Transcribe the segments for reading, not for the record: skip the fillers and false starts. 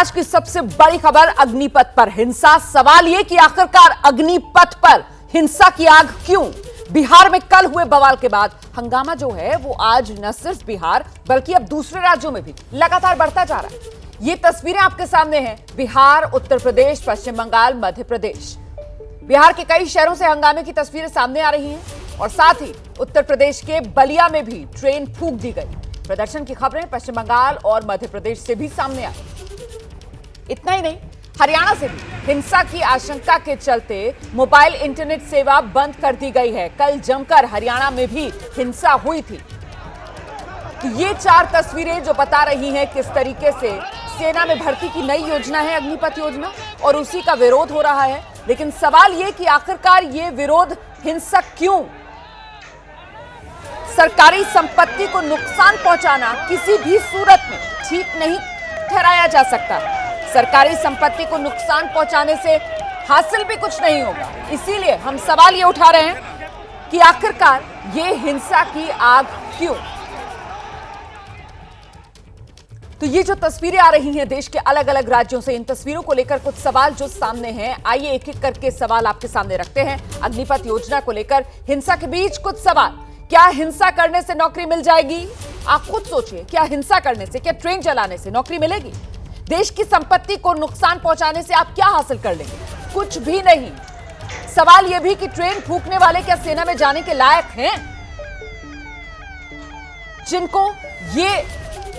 आज की सबसे बड़ी खबर अग्निपथ पर हिंसा। सवाल यह कि आखिरकार अग्निपथ पर हिंसा की आग क्यों? बिहार में कल हुए बवाल के बाद हंगामा जो है वो आज न सिर्फ बिहार बल्कि अब दूसरे राज्यों में भी लगातार बढ़ता जा रहा है। ये तस्वीरें आपके सामने हैं, बिहार, उत्तर प्रदेश, पश्चिम बंगाल, मध्य प्रदेश। बिहार के कई शहरों से हंगामे की तस्वीरें सामने आ रही हैं और साथ ही उत्तर प्रदेश के बलिया में भी ट्रेन फूंक दी गई। प्रदर्शन की खबरें पश्चिम बंगाल और मध्य प्रदेश से भी सामने आई। इतना ही नहीं, हरियाणा से भी हिंसा की आशंका के चलते मोबाइल इंटरनेट सेवा बंद कर दी गई है। कल जमकर हरियाणा में भी हिंसा हुई थी। तो ये चार तस्वीरें जो बता रही हैं किस तरीके से सेना में भर्ती की नई योजना है अग्निपथ योजना और उसी का विरोध हो रहा है। लेकिन सवाल ये कि आखिरकार ये विरोध हिंसक क्यों? सरकारी संपत्ति को नुकसान पहुंचाना किसी भी सूरत में ठीक नहीं ठहराया जा सकता। सरकारी संपत्ति को नुकसान पहुंचाने से हासिल भी कुछ नहीं होगा। इसीलिए हम सवाल ये उठा रहे हैं कि आखिरकार ये हिंसा की आग क्यों? तो ये जो तस्वीरें आ रही हैं देश के अलग अलग राज्यों से, इन तस्वीरों को लेकर कुछ सवाल जो सामने हैं, आइए एक एक करके सवाल आपके सामने रखते हैं। अग्निपथ योजना को लेकर हिंसा के बीच कुछ सवाल। क्या हिंसा करने से नौकरी मिल जाएगी? आप खुद सोचिए, क्या हिंसा करने से, क्या ट्रेन चलाने से नौकरी मिलेगी? देश की संपत्ति को नुकसान पहुंचाने से आप क्या हासिल कर लेंगे? कुछ भी नहीं। सवाल यह भी कि ट्रेन फूंकने वाले क्या सेना में जाने के लायक हैं? जिनको ये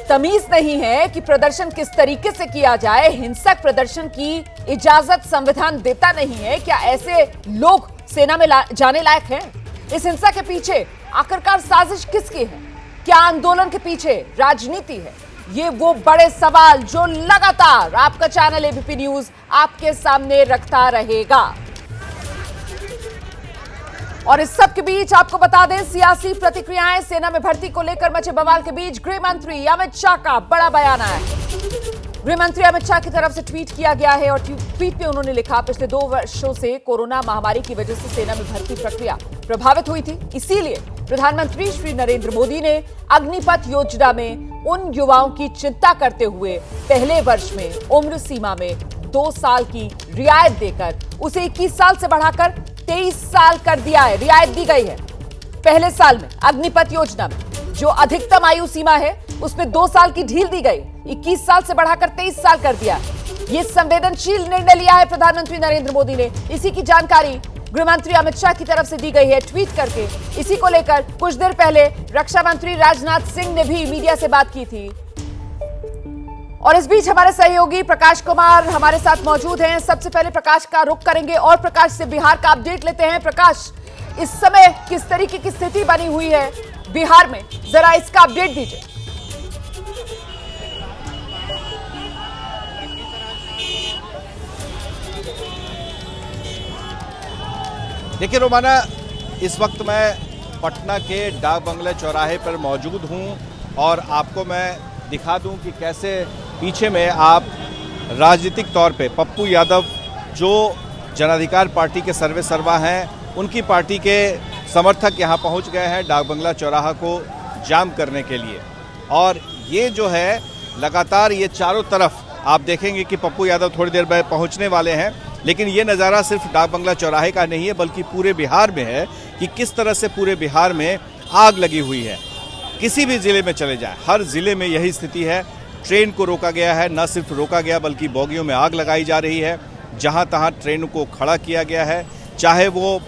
तमीज नहीं है कि प्रदर्शन किस तरीके से किया जाए, हिंसक प्रदर्शन की इजाजत संविधान देता नहीं है, क्या ऐसे लोग सेना में जाने लायक हैं? इस हिंसा के पीछे आखिरकार साजिश किसकी है? क्या आंदोलन के पीछे राजनीति है? ये वो बड़े सवाल जो लगातार आपका चैनल एबीपी न्यूज आपके सामने रखता रहेगा। और इस सब के बीच आपको बता दें, सियासी प्रतिक्रियाएं सेना में भर्ती को लेकर मचे बवाल के बीच गृह मंत्री अमित शाह का बड़ा बयान आया है। गृह मंत्री अमित शाह की तरफ से ट्वीट किया गया है और ट्वीट में उन्होंने लिखा, पिछले 2 वर्षों से कोरोना महामारी की वजह से सेना में भर्ती प्रक्रिया प्रभावित हुई थी। इसीलिए प्रधानमंत्री श्री नरेंद्र मोदी ने अग्निपथ योजना में उन युवाओं की चिंता करते हुए पहले वर्ष में उम्र सीमा में 2 साल की रियायत देकर उसे 21 साल से बढ़ाकर 23 साल कर दिया है। रियायत दी गई है पहले साल में। अग्निपथ योजना में जो अधिकतम आयु सीमा है उसमें 2 साल की ढील दी गई, 21 साल से बढ़ाकर 23 साल कर दिया। यह संवेदनशील निर्णय लिया है प्रधानमंत्री नरेंद्र मोदी ने। इसी की जानकारी गृह मंत्री अमित शाह की तरफ से दी गई है ट्वीट करके। इसी को लेकर कुछ देर पहले रक्षा मंत्री राजनाथ सिंह ने भी मीडिया से बात की थी। और इस बीच हमारे सहयोगी प्रकाश कुमार हमारे साथ मौजूद हैं। सबसे पहले प्रकाश का रुख करेंगे और प्रकाश से बिहार का अपडेट लेते हैं। प्रकाश, इस समय किस तरीके की स्थिति बनी हुई है बिहार में, जरा इसका अपडेट दीजिए। देखिए रोमाना, इस वक्त मैं पटना के डाक बंगले चौराहे पर मौजूद हूं और आपको मैं दिखा दूं कि कैसे पीछे में आप राजनीतिक तौर पे पप्पू यादव जो जन अधिकार पार्टी के सर्वे सर्वा हैं, उनकी पार्टी के समर्थक यहां पहुंच गए हैं डाक बंगला चौराहा को जाम करने के लिए। और ये जो है लगातार ये चारों तरफ आप देखेंगे कि पप्पू यादव थोड़ी देर में पहुंचने वाले हैं। लेकिन ये नज़ारा सिर्फ डाक बंगला चौराहे का नहीं है बल्कि पूरे बिहार में है कि किस तरह से पूरे बिहार में आग लगी हुई है। किसी भी ज़िले में चले जाएं, हर ज़िले में यही स्थिति है। ट्रेन को रोका गया है, न सिर्फ रोका गया बल्कि बोगियों में आग लगाई जा रही है। जहां तहां ट्रेन को खड़ा किया गया है, चाहे वो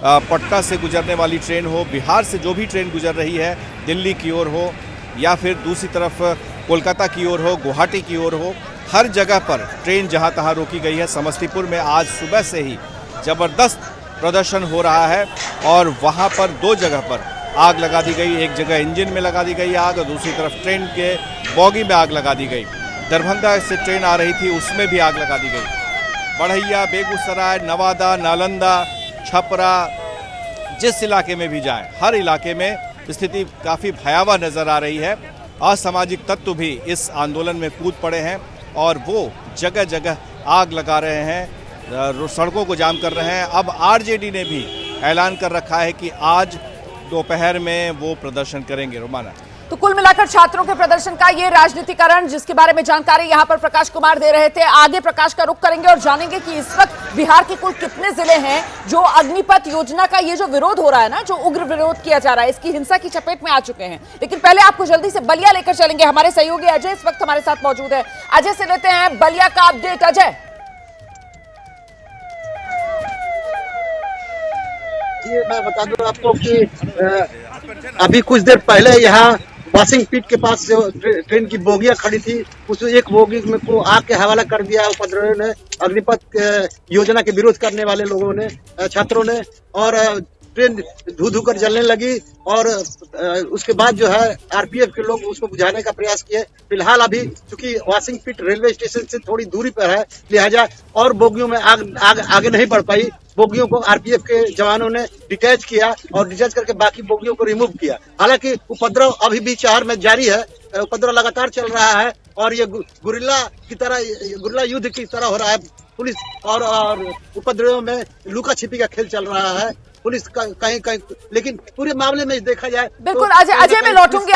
पटना से गुजरने वाली ट्रेन हो, बिहार से जो भी ट्रेन गुजर रही है, दिल्ली की ओर हो या फिर दूसरी तरफ कोलकाता की ओर हो, गुवाहाटी की ओर हो, हर जगह पर ट्रेन जहां तहां रोकी गई है। समस्तीपुर में आज सुबह से ही ज़बरदस्त प्रदर्शन हो रहा है और वहां पर 2 जगह पर आग लगा दी गई। एक जगह इंजन में लगा दी गई आग और दूसरी तरफ ट्रेन के बॉगी में आग लगा दी गई। दरभंगा से ट्रेन आ रही थी, उसमें भी आग लगा दी गई। बढ़ैया, बेगूसराय, नवादा, नालंदा, छपरा, जिस इलाके में भी जाएं, हर इलाके में स्थिति काफ़ी भयावह नज़र आ रही है। असामाजिक तत्व भी इस आंदोलन में कूद पड़े हैं और वो जगह जगह आग लगा रहे हैं, सड़कों को जाम कर रहे हैं। अब आरजेडी ने भी ऐलान कर रखा है कि आज दोपहर में वो प्रदर्शन करेंगे। रोमाना, तो कुल मिलाकर छात्रों के प्रदर्शन का ये राजनीतिकरण, जिसके बारे में जानकारी यहां पर प्रकाश कुमार दे रहे थे। आगे प्रकाश का रुख करेंगे और जानेंगे कि इस वक्त बिहार के कुल कितने जिले हैं जो अग्निपथ योजना का ये जो विरोध हो रहा है ना, जो उग्र विरोध किया जा रहा है, इसकी हिंसा की चपेट में आ चुके हैं। लेकिन पहले आपको जल्दी से बलिया लेकर चलेंगे। हमारे सहयोगी अजय इस वक्त हमारे साथ मौजूद है। अजय से लेते हैं बलिया का अपडेट। अजय जी, मैं बता दूं आपको कि अभी कुछ देर पहले यहाँ वाशिंग पिट के पास जो ट्रेन की बोगियां खड़ी थी, उस एक बोगी में को आग के हवाला कर दिया उपद्रवियों ने, अग्निपथ योजना के विरोध करने वाले लोगों ने, छात्रों ने। और ट्रेन धू धू कर जलने लगी और उसके बाद जो है आरपीएफ के लोग उसको बुझाने का प्रयास किए। फिलहाल अभी चूंकि वाशिंग पिट रेलवे स्टेशन से थोड़ी दूरी पर है, लिहाजा और बोगियों में आगे नहीं बढ़ पाई। बोगियों को आरपीएफ के जवानों ने डिटैच किया और डिटैच करके बाकी बोगियों को रिमूव किया। हालांकि उपद्रव अभी भी शहर में जारी है, उपद्रव लगातार चल रहा है और ये गुरिल्ला युद्ध की तरह हो रहा है। पुलिस और उपद्रवियों में लुका छिपी का खेल चल रहा है। पुलिस कहीं कहीं, लेकिन पूरे मामले में देखा जाए बिल्कुल। अजय मैं लौटूंगी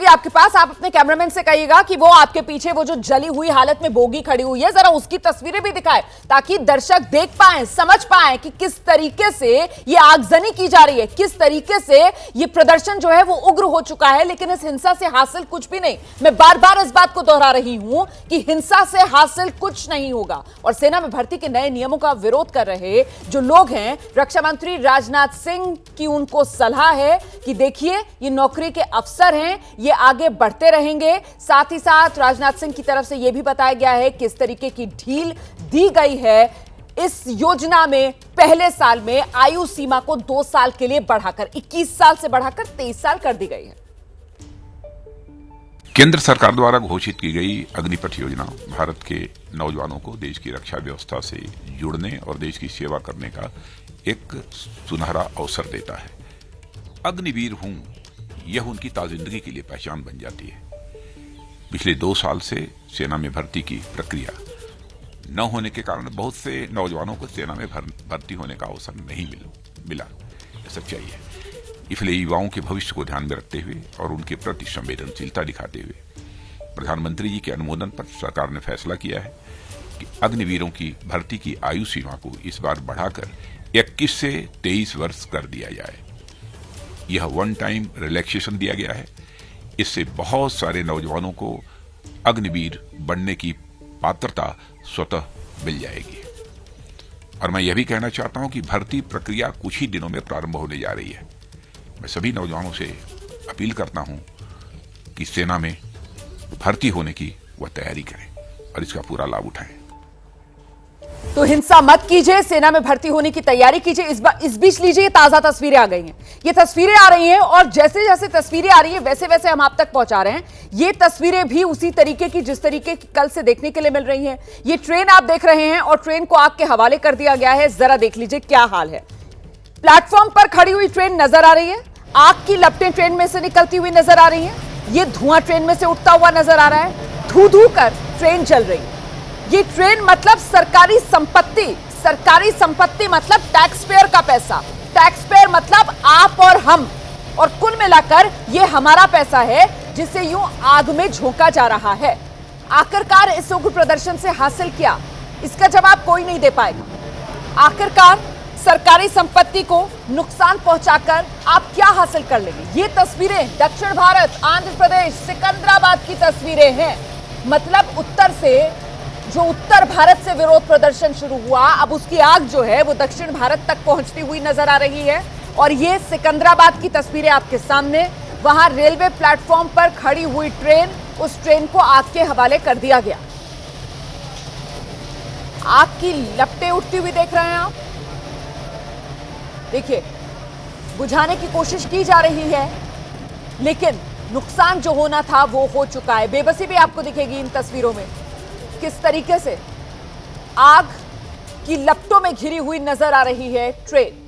आपके पास। आप अपने कैमरामैन से कहिएगा कि वो आपके पीछे वो जो जली हुई हालत में बोगी खड़ी हुई है, जरा उसकी तस्वीरें भी दिखाए ताकि दर्शक देख पाए, समझ पाए कि किस तरीके से ये आगजनी की जा रही है, किस तरीके से ये प्रदर्शन जो है वो उग्र हो चुका है। लेकिन इस हिंसा से हासिल कुछ भी नहीं। मैं बार बार इस बात को दोहरा रही हूं कि हिंसा से हासिल कुछ नहीं होगा। और सेना में भर्ती के नए नियमों का विरोध कर रहे जो लोग हैं, रक्षा मंत्री राजनाथ सिंह की उनको सलाह है कि देखिए ये नौकरी के अफसर हैं, ये आगे बढ़ते रहेंगे। साथ ही साथ राजनाथ सिंह की तरफ से यह भी बताया गया है किस तरीके की ढील दी गई है इस योजना में। पहले साल में आयु सीमा को 2 साल के लिए बढ़ाकर 21 साल से बढ़ाकर 23 साल कर दी गई है। केंद्र सरकार द्वारा घोषित की गई अग्निपथ योजना भारत के नौजवानों को देश की रक्षा व्यवस्था से जुड़ने और देश की सेवा करने का एक सुनहरा अवसर देता है। अग्निवीर हूं, यह उनकी ताजिंदगी के लिए पहचान बन जाती है। पिछले 2 साल से सेना में भर्ती की प्रक्रिया न होने के कारण बहुत से नौजवानों को सेना में भर्ती होने का अवसर नहीं मिला। यह सच्चाई है। इसलिए युवाओं के भविष्य को ध्यान में रखते हुए और उनके प्रति संवेदनशीलता दिखाते हुए प्रधानमंत्री जी के अनुमोदन पर सरकार ने फैसला किया है कि अग्निवीरों की भर्ती की आयु सीमा को इस बार बढ़ाकर 21 से 23 वर्ष कर दिया जाए। यह वन टाइम रिलैक्सेशन दिया गया है। इससे बहुत सारे नौजवानों को अग्निवीर बनने की पात्रता स्वतः मिल जाएगी। और मैं यह भी कहना चाहता हूं कि भर्ती प्रक्रिया कुछ ही दिनों में प्रारंभ होने जा रही है। मैं सभी नौजवानों से अपील करता हूं कि सेना में भर्ती होने की वह तैयारी करें और इसका पूरा लाभ उठाएं। तो हिंसा मत कीजिए, सेना में भर्ती होने की तैयारी कीजिए। इस बीच लीजिए, ये ताजा तस्वीरें आ गई हैं। ये तस्वीरें आ रही हैं और जैसे जैसे तस्वीरें आ रही हैं वैसे वैसे हम आप तक पहुंचा रहे हैं। ये तस्वीरें भी उसी तरीके की जिस तरीके की कल से देखने के लिए मिल रही हैं। ये ट्रेन आप देख रहे हैं और ट्रेन को आग के हवाले कर दिया गया है। जरा देख लीजिए क्या हाल है। प्लेटफॉर्म पर खड़ी हुई ट्रेन नजर आ रही है, आग की लपटें ट्रेन में से निकलती हुई नजर आ रही हैं। ये धुआं ट्रेन में से उठता हुआ नजर आ रहा है। धू धू कर ट्रेन चल रही है। ये ट्रेन मतलब सरकारी संपत्ति, सरकारी संपत्ति मतलब टैक्स पेयर का पैसा, टैक्स पेयर मतलब आप और हम, और कुल मिलाकर ये हमारा पैसा है जिसे यूं आग में झोंका जा रहा है। आखिरकार इस उग्र प्रदर्शन से हासिल किया, इसका जवाब कोई नहीं दे पाएगा। आखिरकार सरकारी संपत्ति को नुकसान पहुंचाकर आप क्या हासिल कर लेंगे? ये तस्वीरें दक्षिण भारत, आंध्र प्रदेश, सिकंदराबाद की तस्वीरें हैं। मतलब उत्तर से, जो उत्तर भारत से विरोध प्रदर्शन शुरू हुआ, अब उसकी आग जो है वो दक्षिण भारत तक पहुंचती हुई नजर आ रही है। और ये सिकंदराबाद की तस्वीरें आपके सामने। वहां रेलवे प्लेटफॉर्म पर खड़ी हुई ट्रेन, उस ट्रेन को आग के हवाले कर दिया गया। आग की लपटें उठती हुई देख रहे हैं आप। देखिए, बुझाने की कोशिश की जा रही है लेकिन नुकसान जो होना था वो हो चुका है। बेबसी भी आपको दिखेगी इन तस्वीरों में, किस तरीके से आग की लपटों में घिरी हुई नजर आ रही है ट्रेन।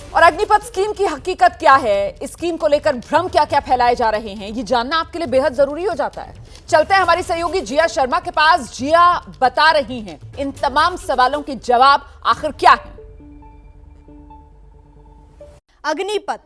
और अग्निपथ स्कीम की हकीकत क्या है, इस स्कीम को लेकर भ्रम क्या क्या फैलाए जा रहे हैं, ये जानना आपके लिए बेहद जरूरी हो जाता है। चलते हैं हमारी सहयोगी जिया शर्मा के पास। जिया बता रही हैं इन तमाम सवालों के जवाब आखिर क्या है। अग्निपथ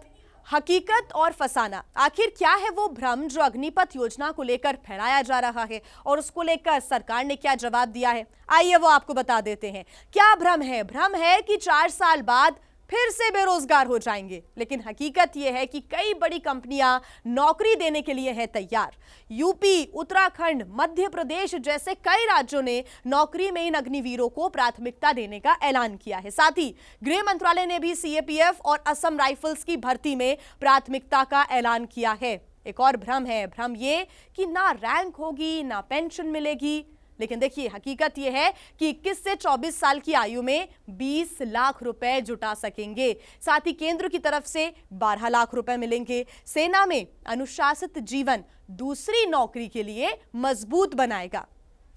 हकीकत और फसाना, आखिर क्या है वो भ्रम जो अग्निपथ योजना को लेकर फैलाया जा रहा है और उसको लेकर सरकार ने क्या जवाब दिया है? आइए वो आपको बता देते हैं। क्या भ्रम है? भ्रम है कि 4 साल बाद फिर से बेरोजगार हो जाएंगे, लेकिन हकीकत यह है कि कई बड़ी कंपनियां नौकरी देने के लिए है तैयार। यूपी, उत्तराखंड, मध्य प्रदेश जैसे कई राज्यों ने नौकरी में इन अग्निवीरों को प्राथमिकता देने का ऐलान किया है। साथ ही गृह मंत्रालय ने भी सीएपीएफ और असम राइफल्स की भर्ती में प्राथमिकता का ऐलान किया है। एक और भ्रम है, भ्रम ये कि ना रैंक होगी ना पेंशन मिलेगी, लेकिन देखिए हकीकत यह है कि 21 से 24 साल की आयु में 20 लाख रुपए जुटा सकेंगे। साथ ही केंद्र की तरफ से 12 लाख रुपए मिलेंगे। सेना में अनुशासित जीवन दूसरी नौकरी के लिए मजबूत बनाएगा।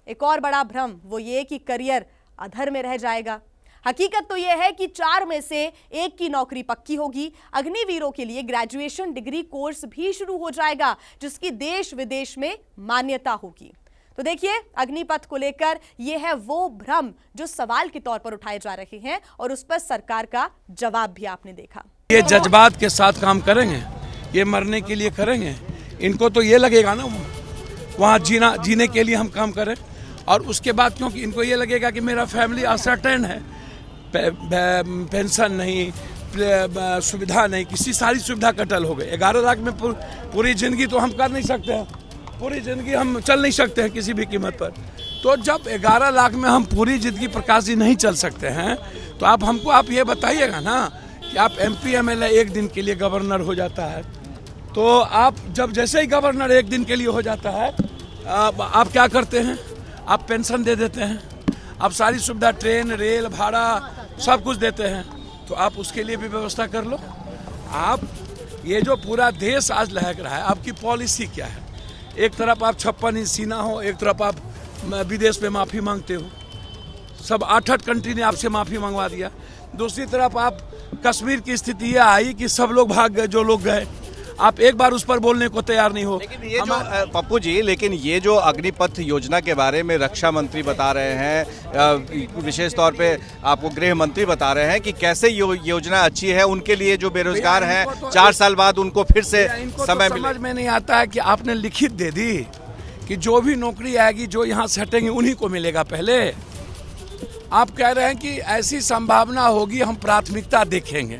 एक और बड़ा भ्रम वो ये कि करियर अधर में रह जाएगा। हकीकत तो यह है कि 4 में से 1 की नौकरी पक्की होगी। अग्निवीरों के लिए ग्रेजुएशन डिग्री कोर्स भी शुरू हो जाएगा, जिसकी देश विदेश में मान्यता होगी। तो देखिए अग्निपथ को लेकर यह है वो भ्रम जो सवाल के तौर पर उठाए जा रहे हैं और उस पर सरकार का जवाब भी आपने देखा। ये जज्बात के साथ काम करेंगे, ये मरने के लिए करेंगे। इनको तो ये लगेगा ना वहाँ जीने के लिए हम काम करें, और उसके बाद क्योंकि इनको ये लगेगा कि मेरा फैमिली असर्टेन है, पेंशन नहीं, सुविधा नहीं, किसी सारी सुविधा कटल हो गई। 11 लाख में पूरी जिंदगी तो हम कर नहीं सकते हैं, पूरी जिंदगी हम चल नहीं सकते हैं किसी भी कीमत पर। तो जब 11 लाख में हम पूरी जिंदगी प्रकाशी नहीं चल सकते हैं, तो आप ये बताइएगा ना कि आप MP MLA एक दिन के लिए गवर्नर हो जाता है, तो आप जब जैसे ही गवर्नर एक दिन के लिए हो जाता है, आप क्या करते हैं? आप पेंशन दे देते हैं, आप सारी सुविधा, ट्रेन, रेल, भाड़ा सब कुछ देते हैं। तो आप उसके लिए भी व्यवस्था कर लो। आप ये जो पूरा देश आज लहक रहा है, आपकी पॉलिसी क्या है? एक तरफ आप 56 इंच सीना हो, एक तरफ आप विदेश में माफ़ी मांगते हो, सब 8 कंट्री ने आपसे माफ़ी मंगवा दिया। दूसरी तरफ आप कश्मीर की स्थिति यह आई कि सब लोग भाग गए, जो लोग गए, आप एक बार उस पर बोलने को तैयार नहीं हो। लेकिन ये जो पप्पू जी, लेकिन ये जो अग्निपथ योजना के बारे में रक्षा मंत्री बता रहे हैं, विशेष तौर पे आपको गृह मंत्री बता रहे हैं कि कैसे योजना अच्छी है उनके लिए जो बेरोजगार हैं, 4 साल बाद उनको फिर से समय मिले। समझ में नहीं आता है कि आपने लिखित दे दी कि जो भी नौकरी आएगी, जो यहाँ से हटेंगे उन्हीं को मिलेगा। पहले आप कह रहे हैं कि ऐसी संभावना होगी, हम प्राथमिकता देखेंगे,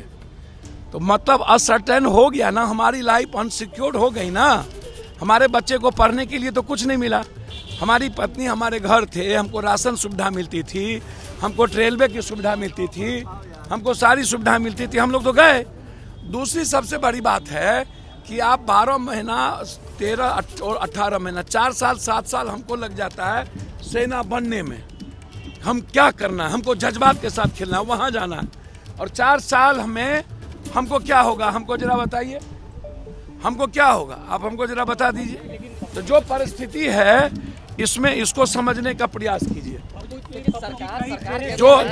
तो मतलब असर्टेन हो गया ना, हमारी लाइफ अनसिक्योर्ड हो गई ना। हमारे बच्चे को पढ़ने के लिए तो कुछ नहीं मिला, हमारी पत्नी हमारे घर थे, हमको राशन सुविधा मिलती थी, हमको रेलवे की सुविधा मिलती थी, हमको सारी सुविधा मिलती थी, हम लोग तो गए। दूसरी सबसे बड़ी बात है कि आप 12 महीना, 13 और 18 महीना, 4 साल 7 साल हमको लग जाता है सेना बनने में। हम क्या करना है? हमको जज्बात के साथ खेलना है, वहाँ जाना है, और 4 साल हमें हमको क्या होगा? हमको जरा बताइए, हमको क्या होगा? आप हमको जरा बता दीजिए। तो जो परिस्थिति है इसमें इसको समझने का प्रयास कीजिए।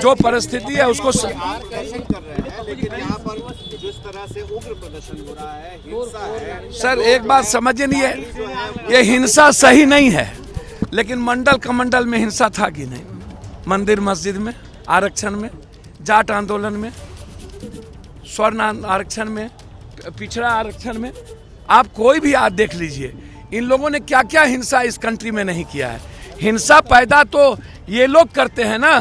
जो परिस्थिति है उसको कर रहे हैं, लेकिन यहाँ पर जिस तरह से उग्र प्रदर्शन हो रहा है, हिंसा है। सर एक बात समझिए, नहीं है ये हिंसा सही नहीं है, लेकिन मंडल कमंडल में हिंसा था कि नहीं? मंदिर मस्जिद में, आरक्षण में, जाट आंदोलन में, स्वर्ण आरक्षण में, पिछड़ा आरक्षण में, आप कोई भी आज देख लीजिए, इन लोगों ने क्या क्या हिंसा इस कंट्री में नहीं किया है। हिंसा पैदा तो ये लोग करते हैं ना।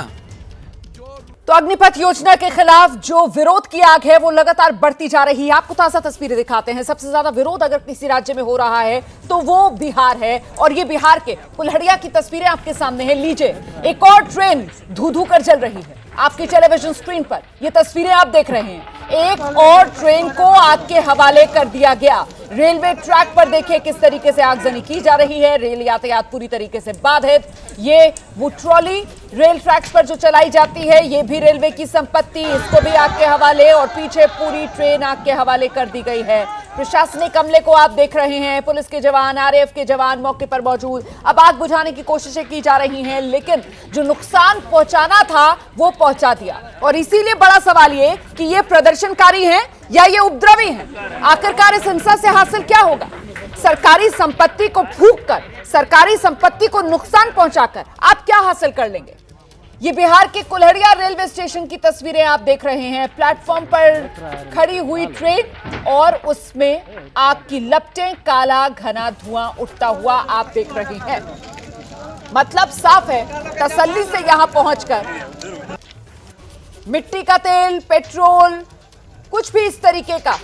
तो अग्निपथ योजना के खिलाफ जो विरोध की आग है वो लगातार बढ़ती जा रही है। आपको ताजा तस्वीरें दिखाते हैं। सबसे ज्यादा विरोध अगर किसी राज्य में हो रहा है तो वो बिहार है, और ये बिहार के कुल्हड़िया की तस्वीरें आपके सामने है। लीजिए, एक और ट्रेन धू धू कर जल रही है आपकी टेलीविजन स्क्रीन पर। ये तस्वीरें आप देख रहे हैं, एक और ट्रेन को आग के हवाले कर दिया गया। रेलवे ट्रैक पर देखिए किस तरीके से आगजनी की जा रही है। रेल यातायात पूरी तरीके से बाधित। ये वो ट्रॉली रेल ट्रैक्स पर जो चलाई जाती है, ये भी रेलवे की संपत्ति, इसको भी आग के हवाले, और पीछे पूरी ट्रेन आग के हवाले कर दी गई है। प्रशासनिक अमले को आप देख रहे हैं, पुलिस के जवान, RAF के जवान मौके पर मौजूद। अब आग बुझाने की कोशिशें की जा रही हैं, लेकिन जो नुकसान पहुंचाना था वो पहुंचा दिया। और इसीलिए बड़ा सवाल ये कि ये प्रदर्शनकारी हैं या ये उपद्रवी हैं। आखिरकार इस हिंसा से हासिल क्या होगा? सरकारी संपत्ति को फूंक कर, सरकारी संपत्ति को नुकसान पहुंचाकर आप क्या हासिल कर लेंगे? ये बिहार के कुल्हड़िया रेलवे स्टेशन की तस्वीरें आप देख रहे हैं। प्लेटफॉर्म पर खड़ी हुई ट्रेन और उसमें आग की लपटें, काला घना धुआं उठता हुआ आप देख रहे हैं। मतलब साफ है, तसल्ली से यहां पहुंचकर मिट्टी का तेल, पेट्रोल, कुछ भी इस तरीके का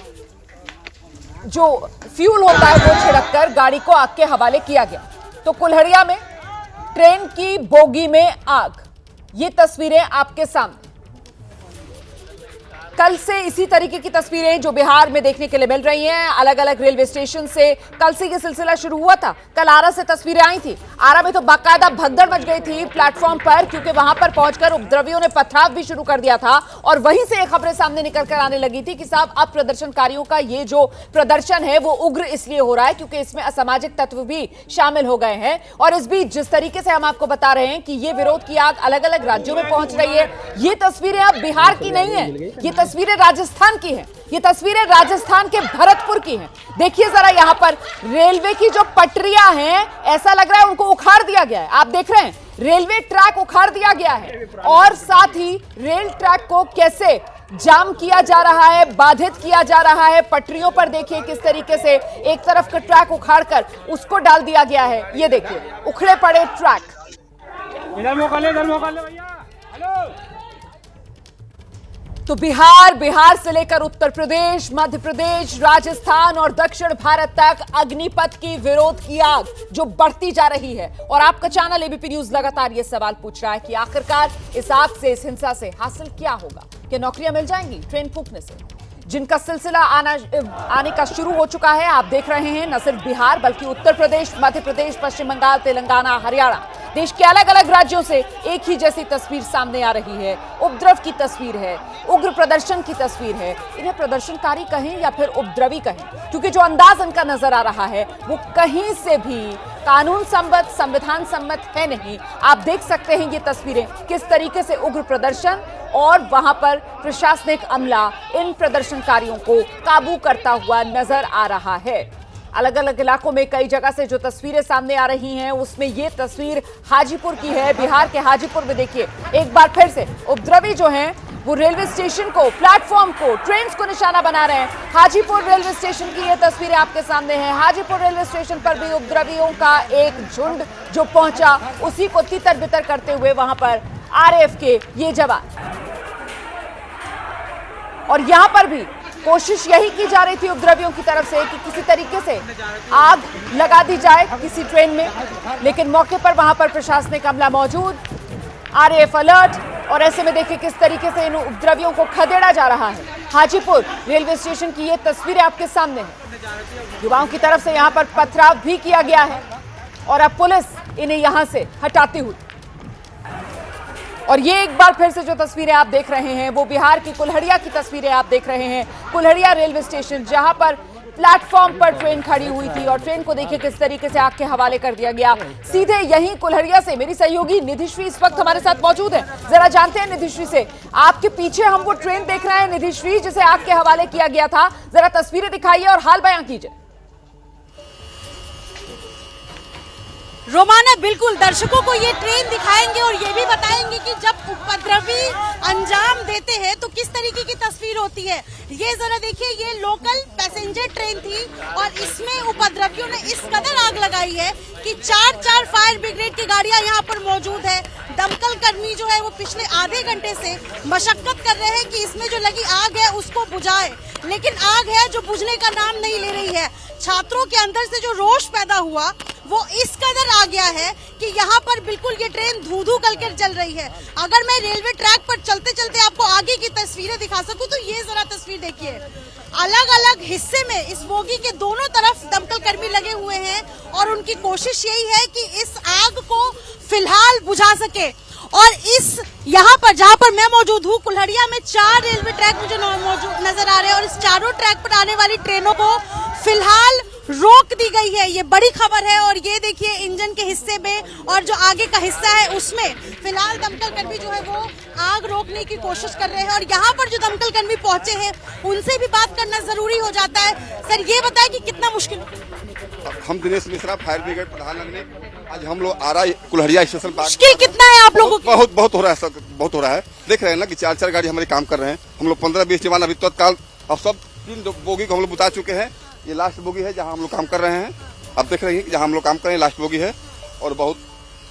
जो फ्यूल होता है वो छिड़ककर गाड़ी को आग के हवाले किया गया। तो कुल्हड़िया में ट्रेन की बोगी में आग, ये तस्वीरें आपके सामने। कल से इसी तरीके की तस्वीरें जो बिहार में देखने के लिए मिल रही हैं, अलग अलग रेलवे स्टेशन से कल से ये सिलसिला शुरू हुआ था। कल आरा से तस्वीरें आई थी। आरा में तो बाकायदा भगदड़ मच गई थी प्लेटफॉर्म पर, क्योंकि वहां पर पहुंचकर उपद्रवियों ने पथराव भी शुरू कर दिया था। और वहीं से खबरें सामने निकल कर आने लगी थी कि साहब अब प्रदर्शनकारियों का ये जो प्रदर्शन है वो उग्र इसलिए हो रहा है क्योंकि इसमें असामाजिक तत्व भी शामिल हो गए हैं। और इस बीच जिस तरीके से हम आपको बता रहे हैं कि ये विरोध की आग अलग अलग राज्यों में पहुंच रही है। ये तस्वीरें अब बिहार की नहीं है, ये तस्वीरें राजस्थान की हैं। ये तस्वीरें राजस्थान के भरतपुर की हैं। देखिए जरा यहां पर रेलवे की जो पटरियां हैं, ऐसा लग रहा है उनको उखाड़ दिया गया है। आप देख रहे हैं रेलवे ट्रैक उखाड़ दिया गया है और साथ ही रेल ट्रैक को कैसे जाम किया जा रहा है, बाधित किया जा रहा है। पटरियों पर देखिए किस तरीके से एक तरफ का ट्रैक उखाड़कर उसको डाल दिया गया है। ये देखिए उखड़े पड़े ट्रैक। इधर मौका ले भैया। हेलो। तो बिहार से लेकर उत्तर प्रदेश, मध्य प्रदेश, राजस्थान और दक्षिण भारत तक अग्निपथ की विरोध की आग जो बढ़ती जा रही है। और आपका चैनल एबीपी न्यूज लगातार ये सवाल पूछ रहा है कि आखिरकार इस आग से, इस हिंसा से हासिल क्या होगा? क्या नौकरियां मिल जाएंगी ट्रेन फूंकने से? जिनका सिलसिला आने का शुरू हो चुका है। आप देख रहे हैं न सिर्फ बिहार बल्कि उत्तर प्रदेश, मध्य प्रदेश, पश्चिम बंगाल, तेलंगाना, हरियाणा, देश के अलग अलग राज्यों से एक ही जैसी तस्वीर सामने आ रही है। उपद्रव की तस्वीर है, उग्र प्रदर्शन की तस्वीर है। इन्हें प्रदर्शनकारी कहें या फिर उपद्रवी कहें, क्योंकि जो अंदाज इनका नजर आ रहा है वो कहीं से भी कानून सम्मत, संविधान सम्मत है नहीं। आप देख सकते हैं ये तस्वीरें, किस तरीके से उग्र प्रदर्शन और वहां पर प्रशासनिक अमला इन प्रदर्शनकारियों को काबू करता हुआ नजर आ रहा है। अलग अलग इलाकों में कई जगह से जो तस्वीरें सामने आ रही हैं उसमें ये तस्वीर हाजीपुर की है। बिहार के हाजीपुर में देखिए एक बार फिर से उपद्रवी जो हैं वो रेलवे स्टेशन को, प्लेटफॉर्म को, ट्रेन को निशाना बना रहे हैं। हाजीपुर रेलवे स्टेशन की ये तस्वीरें आपके सामने हैं। हाजीपुर रेलवे स्टेशन पर भी उपद्रवियों का एक झुंड जो पहुंचा, उसी को तितर बितर करते हुए वहां पर आरएएफ के ये जवान। और यहां पर भी कोशिश यही की जा रही थी उपद्रवियों की तरफ से कि किसी तरीके से आग लगा दी जाए किसी ट्रेन में, लेकिन मौके पर वहां पर प्रशासनिक अमला मौजूद, आरएएफ अलर्ट। और ऐसे में देखिए किस तरीके से इन उपद्रवियों को खदेड़ा जा रहा है। हाजीपुर रेलवे स्टेशन की ये तस्वीरें आपके सामने हैं। युवाओं की तरफ से यहां पर पथराव भी किया गया है और अब पुलिस इन्हें यहां से हटाती हुई। और ये एक बार फिर से जो तस्वीरें आप देख रहे हैं वो बिहार की कुल्हड़िया की तस्वीरें आप देख रहे हैं। कुल्हड़िया रेलवे स्टेशन जहां पर प्लेटफॉर्म पर ट्रेन खड़ी हुई थी और ट्रेन को देखिए किस तरीके से आग के हवाले कर दिया गया। सीधे यहीं कुल्हड़िया से मेरी सहयोगी निधिश्री इस वक्त हमारे साथ मौजूद है। जरा जानते हैं निधिश्री से, आपके पीछे हम वो ट्रेन देख रहे हैं निधिश्री जिसे आग के हवाले किया गया था, जरा तस्वीरें दिखाइए और हाल बयां कीजिए। रोमाना बिल्कुल दर्शकों को ये ट्रेन दिखाएंगे और ये भी बताएंगे कि जब उपद्रवी अंजाम देते हैं तो किस तरीके की तस्वीर होती है। ये जरा देखिए, ये लोकल पैसेंजर ट्रेन थी और इसमें उपद्रवियों ने इस कदर आग लगाई है कि 4 फायर ब्रिगेड की गाड़ियां यहाँ पर मौजूद है। दमकल कर्मी जो है वो पिछले आधे घंटे से मशक्कत कर रहे हैं कि इसमें जो लगी आग है उसको बुझाए, लेकिन आग है जो बुझने का नाम नहीं ले रही है। छात्रों के अंदर से जो रोष पैदा हुआ वो इस कदर आ गया है कि यहाँ पर बिल्कुल ये ट्रेन धू-धू करके चल रही है। अगर मैं रेलवे ट्रैक पर चलते चलते आपको आगे की तस्वीरें दिखा सकूं तो ये जरा तस्वीर देखिए। अलग अलग हिस्से में इस बोगी के दोनों तरफ दमकल कर्मी लगे हुए हैं और उनकी कोशिश यही है कि इस आग को फिलहाल बुझा सके। और इस यहाँ पर जहाँ पर मैं मौजूद हूँ कुल्हड़िया में 4 रेलवे ट्रैक मुझे मौजूद नजर आ रहे हैं और इस चारों ट्रैक पर आने वाली ट्रेनों को फिलहाल रोक दी गई है। ये बड़ी खबर है। और ये देखिए इंजन के हिस्से में और जो आगे का हिस्सा है उसमें फिलहाल दमकल कर्मी जो है वो आग रोकने की कोशिश कर रहे हैं। और यहाँ पर जो दमकल कर्मी पहुंचे हैं उनसे भी बात करना जरूरी हो जाता है। सर ये बताएं कि कितना मुश्किल। हम दिनेश मिश्रा, फायर ब्रिगेड प्रधान अग्नि। आज हम लोग आरा कुल्हड़िया स्टेशन पर मुश्किल कितना है आप लोगों की? बहुत हो रहा है सर, बहुत हो रहा है। देख रहे हैं ना कि 4 गाड़ी हमारे काम कर रहे हैं। हम लोग 15-20 जवान अभी तत्काल अब सब 3 बोगी को हम लोग बुता चुके हैं। ये लास्ट बोगी है जहाँ हम लोग काम कर रहे हैं। अब देख रहे हैं कि जहाँ हम लोग काम कर रहे हैं लास्ट बोगी है और बहुत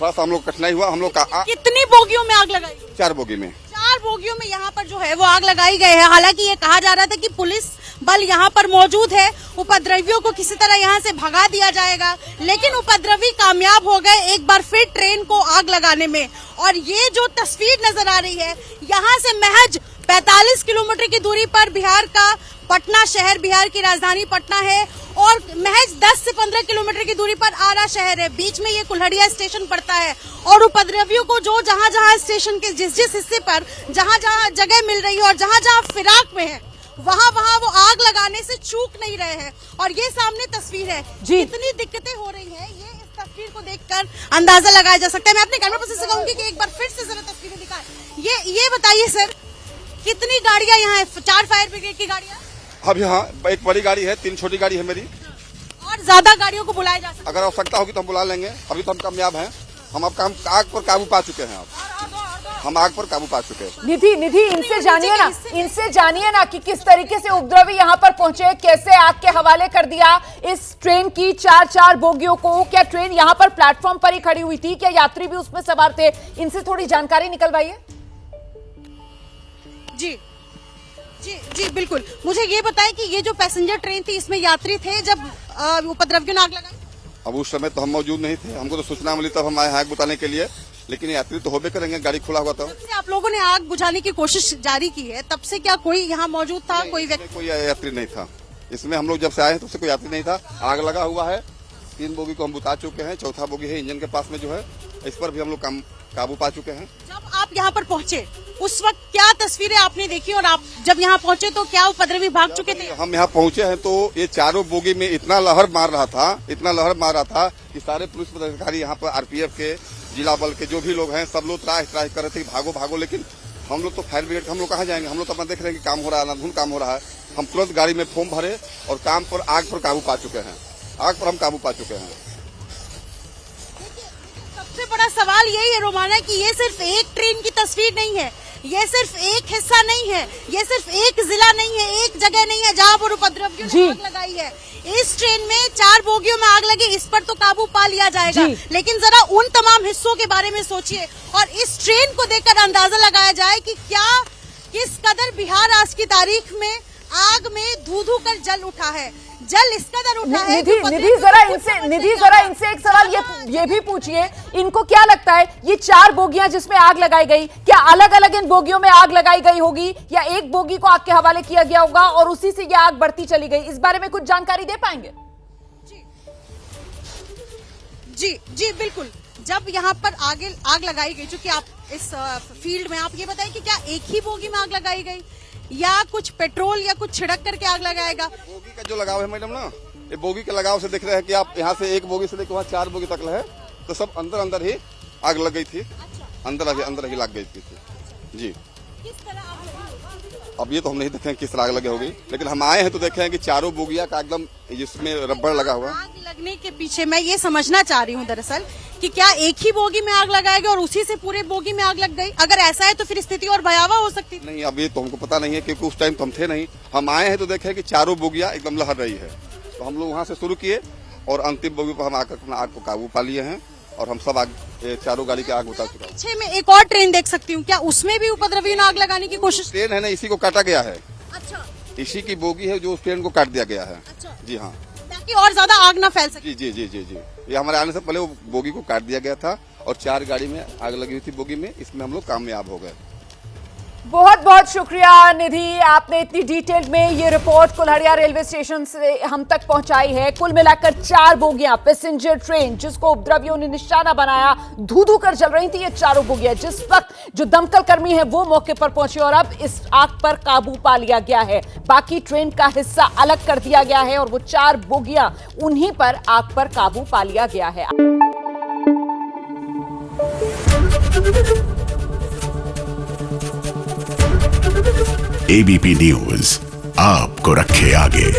थोड़ा सा हम लोग कठिनाई हुआ। हम लोग कितनी बोगियों में आग लगाई? 4 बोगी में। 4 बोगियों में यहाँ पर जो है वो आग लगाई गई है। हालांकि ये कहा जा रहा था कि पुलिस बल यहाँ पर मौजूद है, उपद्रवियों को किसी तरह यहाँ से भगा दिया जाएगा, लेकिन उपद्रवी कामयाब हो गए एक बार फिर ट्रेन को आग लगाने में। और ये जो तस्वीर नजर आ रही है, यहाँ से महज 45 किलोमीटर की दूरी पर बिहार का पटना शहर, बिहार की राजधानी पटना है, और महज 10 से 15 किलोमीटर की दूरी पर आरा शहर है। बीच में ये कुल्हड़िया स्टेशन पड़ता है और उपद्रवियों को जो जहाँ स्टेशन के जिस हिस्से पर जहाँ जगह मिल रही है और जहाँ फिराक में है, वहाँ वो आग लगाने से चूक नहीं रहे हैं। और ये सामने तस्वीर है, कितनी दिक्कतें हो रही है, ये इस तस्वीर को देखकर अंदाजा लगाया जा सकता है। मैं अपने कैमरा पर्सन से कहूंगी कि एक बार फिर से जरा तस्वीरें दिखाएं। ये बताइए सर, कितनी गाड़ियां यहाँ है? 4 फायर ब्रिगेड की गाड़ियां? अब यहाँ एक बड़ी गाड़ी है, 3 छोटी गाड़ी है मेरी। और ज्यादा गाड़ियों को बुलाया जा सकता है? अगर आवश्यकता होगी तो हम बुला लेंगे। अभी तो हम कामयाब हैं। हम अब आग पर काबू पा चुके हैं। हम आग पर काबू पा चुके हैं। निधि इनसे जानिए ना कि किस तरीके से उपद्रवी यहाँ पर पहुंचे, कैसे आग के हवाले कर दिया इस ट्रेन की 4 बोगियों को। क्या ट्रेन यहाँ पर प्लेटफॉर्म पर ही खड़ी हुई थी? क्या यात्री भी उसमें सवार थे? इनसे थोड़ी जानकारी निकलवाइए। जी बिल्कुल। मुझे ये बताएं कि ये जो पैसेंजर ट्रेन थी, इसमें यात्री थे जब उपद्रवियों ने आग लगाई? अब उस समय तो हम मौजूद नहीं थे, हमको तो सूचना मिली तब हम आए आग बुझाने के लिए, लेकिन यात्री तो होबे करेंगे, गाड़ी खुला हुआ था। आप लोगों ने आग बुझाने की कोशिश जारी की है, तब से क्या कोई यहाँ मौजूद था? कोई व्यक्ति? कोई यात्री नहीं था इसमें। हम लोग जब से आए हैं तब से कोई यात्री नहीं था। आग लगा हुआ है, 3 बोगी को हम बुता चुके हैं, 4था बोगी है इंजन के पास में जो है, इस पर भी हम लोग काबू पा चुके हैं। जब आप यहाँ पर पहुँचे उस वक्त क्या तस्वीरें आपने देखी, और आप जब यहाँ पहुँचे तो क्या उपद्रवी भाग चुके थे? हम यहाँ पहुँचे हैं तो ये 4 बोगी में इतना लहर मार रहा था कि सारे पुलिस पदाधिकारी यहाँ पर आरपीएफ के, जिला बल के जो भी लोग हैं, सब लोग त्राह कर रहे थे भागो। लेकिन हम लोग तो फायर ब्रिगेड, हम लोग कहाँ जाएंगे? हम लोग तो अपना देख रहे हैं कि काम हो रहा है, अंधाधुंध काम हो रहा है। हम तुरंत गाड़ी में फोम भरे और आग पर काबू पा चुके हैं। आग पर हम काबू पा चुके हैं। सबसे बड़ा सवाल यही है रोमाना कि ये सिर्फ एक ट्रेन की तस्वीर नहीं है, ये सिर्फ एक हिस्सा नहीं है, ये सिर्फ एक जिला नहीं है, एक जगह नहीं है जहाँ पर उपद्रवियों ने आग लगाई है। इस ट्रेन में 4 बोगियों में आग लगी, इस पर तो काबू पा लिया जाएगा, लेकिन जरा उन तमाम हिस्सों के बारे में सोचिए और इस ट्रेन को देखकर अंदाजा लगाया जाए कि किस कदर बिहार आज की तारीख में आग में धू कर जल उठा है। जल इस कदर उठा है। निधि जरा इनसे एक सवाल ये भी पूछिए, इनको क्या लगता है ये 4 बोगियां जिसमें आग लगाई गई, क्या अलग अलग इन बोगियों में आग लगाई गई होगी या एक बोगी को आग के हवाले किया गया होगा और उसी से ये आग बढ़ती चली गई? इस बारे में कुछ जानकारी दे पाएंगे? जी बिल्कुल। जब यहाँ पर आग लगाई गई, चूंकि आप इस फील्ड में, आप ये बताएं कि क्या एक ही बोगी में आग लगाई गई या कुछ पेट्रोल या कुछ छिड़क करके आग लगाएगा? बोगी का जो लगाव है मैडम ना, ये बोगी के लगाव से देख रहे हैं कि आप यहाँ से एक बोगी से लेकर वहाँ 4 बोगी तक है, तो सब अंदर ही आग लग गई थी। अंदर ही लग गई थी। जी, किस तरह आग लगी? अब ये तो हम नहीं देखे किस तरह आग लगे होगी, लेकिन हम आए हैं तो देखे हैं कि 4 बोगिया का एकदम जिसमें रबड़ लगा हुआ। आग लगने के पीछे मैं ये समझना चाह रही हूँ दरअसल कि क्या एक ही बोगी में आग लगाएगी और उसी से पूरे बोगी में आग लग गई? अगर ऐसा है तो फिर स्थिति और भयावह हो सकती है। नहीं, अब ये तो हमको पता नहीं है क्योंकि उस टाइम तो हम थे नहीं। हम आए हैं तो देखे कि 4 बोगिया एकदम लहर रही है, तो हम लोग वहाँ से शुरू किए और अंतिम बोगी पर हम आकर अपना आग को काबू पा लिए हैं और हम सब 4 गाड़ी की आग बुता चुका है। पीछे में एक और ट्रेन देख सकती हूँ, क्या उसमें भी उपद्रवियों ने आग लगाने की कोशिश? ट्रेन है ना, इसी को काटा गया है। अच्छा, इसी की बोगी है जो उस ट्रेन को काट दिया गया है। अच्छा। जी हाँ, ताकि और ज्यादा आग ना फैल सके। जी। ये हमारे आने से पहले वो बोगी को काट दिया गया था और 4 गाड़ी में आग लगी हुई थी बोगी में, इसमें हम लोग कामयाब हो गए। बहुत बहुत शुक्रिया निधि, आपने इतनी डिटेल में ये रिपोर्ट कुल्हड़िया रेलवे स्टेशन से हम तक पहुंचाई है। कुल मिलाकर 4 बोगियां पैसेंजर ट्रेन जिसको उपद्रवियों ने निशाना बनाया, धू कर जल रही थी ये 4 बोगियां। जिस वक्त जो दमकल कर्मी है वो मौके पर पहुंचे और अब इस आग पर काबू पा लिया गया है। बाकी ट्रेन का हिस्सा अलग कर दिया गया है और वो 4 बोगियां उन्हीं पर आग पर काबू पा लिया गया है। एबीपी न्यूज आपको रखे आगे।